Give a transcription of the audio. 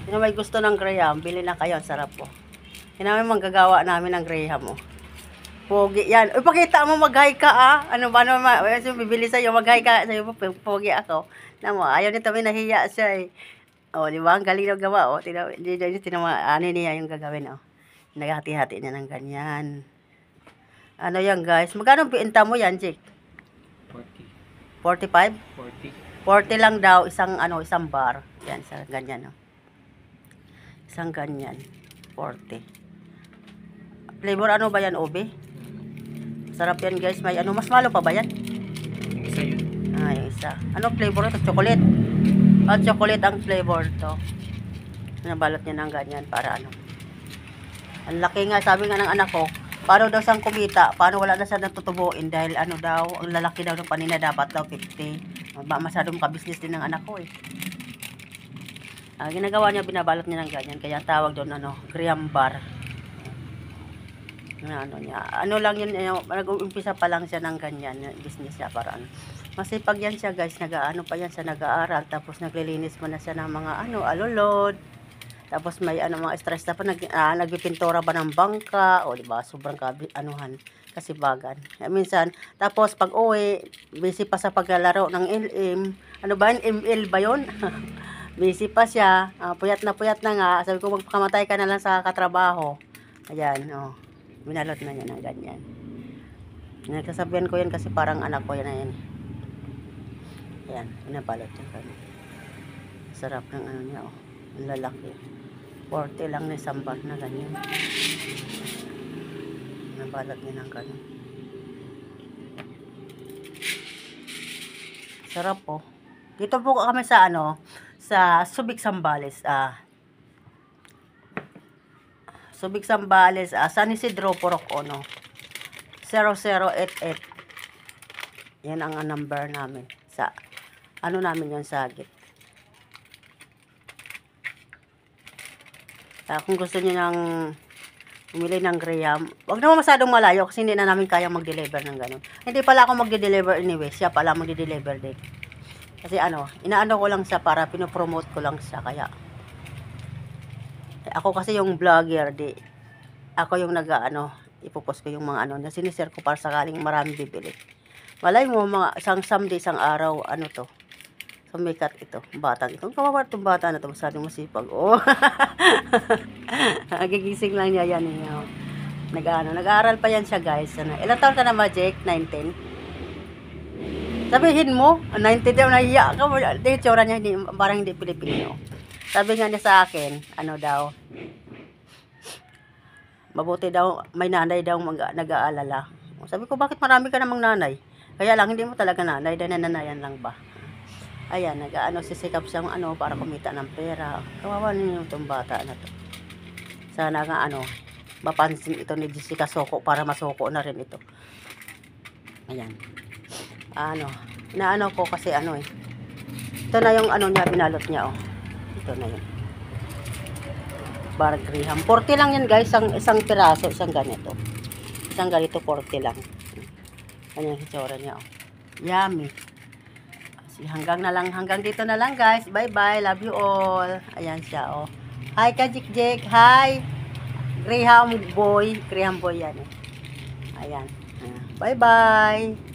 Sino may gusto ng Graham, bili na kayo. Ang sarap po. Yan namin manggagawa namin ng Graham. Oh. Pogi yan. Uy, pakita mo, mag-hi ka Ano ba naman? Bibili sa'yo, mag-hi ka. Sa'yo po, pogi ako. Mo, ayaw nito, may nahiya siya eh. O, di ba? Ang galing ng gawa. O, ano niya yung gagawin. O. Naghati-hati niya ng ganyan. Ano yan, guys? Magkano pinta mo yan, Jake? 40. 45? 40. 40 lang daw, isang bar. Yan, sa ganyan, no. Isang ganyan. 40. Flavor ano ba yan, Obe? Sarap yan, guys. May mas malo pa ba yan? Isa yun. Yung isa. Ano flavor ito? Chocolate. Chocolate ang flavor to. Nabalot niya ng ganyan para ano. Ang laki nga, sabi nga ng anak ko, paano daw siyang kumita? Paano wala na siya natutubuin? Dahil ano daw, ang lalaki daw ng panina dapat daw 50. Masyadong ka-business din ng anak ko eh. Ginagawa niya, binabalot niya ng ganyan. Kaya tawag doon, Graham bar. Ano lang yun, nag-umpisa pa lang siya ng ganyan, business niya para ano. Masipag yan siya, guys, pa yan siya nag-aaral, tapos naglilinis mo na siya ng mga alulod. Tapos may mga stress na pa, nagpipintura ba ng bangka, o diba, sobrang kasibagan. Minsan, tapos pag uwi, busy pa sa paglalaro ng LM, ano ba yun, ML ba yun? Busy pa siya, puyat na nga, sabi ko magpakamatay ka na lang sa katrabaho. Ayan, binalot na niya ng ganyan. Nagsasabihan ko yan kasi parang anak ko yan na yan. Ayan, binabalot yung ganyan. Sarap ng niya, ang lalaki. 40 lang na isang bar na ganyan. Nabalot niya ng ganyan. Sarap po. Dito po kami sa sa Subic Zambales. Subic Zambales, San Isidro, Purok 0088. Yan ang number namin. Sa namin yan sa Agit. Kung gusto niyo nang bumili ng Graham, wag naman masyadong malayo kasi hindi na namin kaya mag-deliver ng ganun. Hindi pala ako mag-deliver anyway, siya pala mag-deliver din. Kasi inaano ko lang siya para pinopromote ko lang siya, kaya ako kasi yung vlogger, ako yung ipopost ko yung mga na sinishare ko para sakaling maraming bibili. Malay mo, someday, isang araw, to. Sumikat ito, batang ito. Ang kawawa itong bata na ito, masyadong masipag. Gigising lang niya yan. Nag-aaral pa yan siya, guys. Ilang taon ka na ba, Jake? 19? Sabihin mo, 19 daw, nahiya ka. Yung tsura niya, parang hindi Pilipino. Sabi nga niya sa akin, daw, mabuti daw, may nanay daw nag-aalala. Sabi ko, bakit marami ka namang nanay? Kaya lang, hindi mo talaga nanay, dahil nananayan lang ba? Ayan, sisikap siyang para kumita ng pera. Kawawa ninyo itong bata na to. Sana nga mapansin ito ni Jessica Soko para masoko na rin ito. Ayan. Inaano ko kasi ito na yung niya, binalot niya Ito na yun. Bar Graham. 40 lang yan, guys, isang piraso, isang ganito. Isang ganito 40 lang. Ayan yung hitsura niya Yummy. Hanggang dito na lang, guys. Bye-bye. Love you all. Ayan siya, Hi ka, Jik. Hi. Graham boy. Graham boy yan, Ayan. Bye-bye.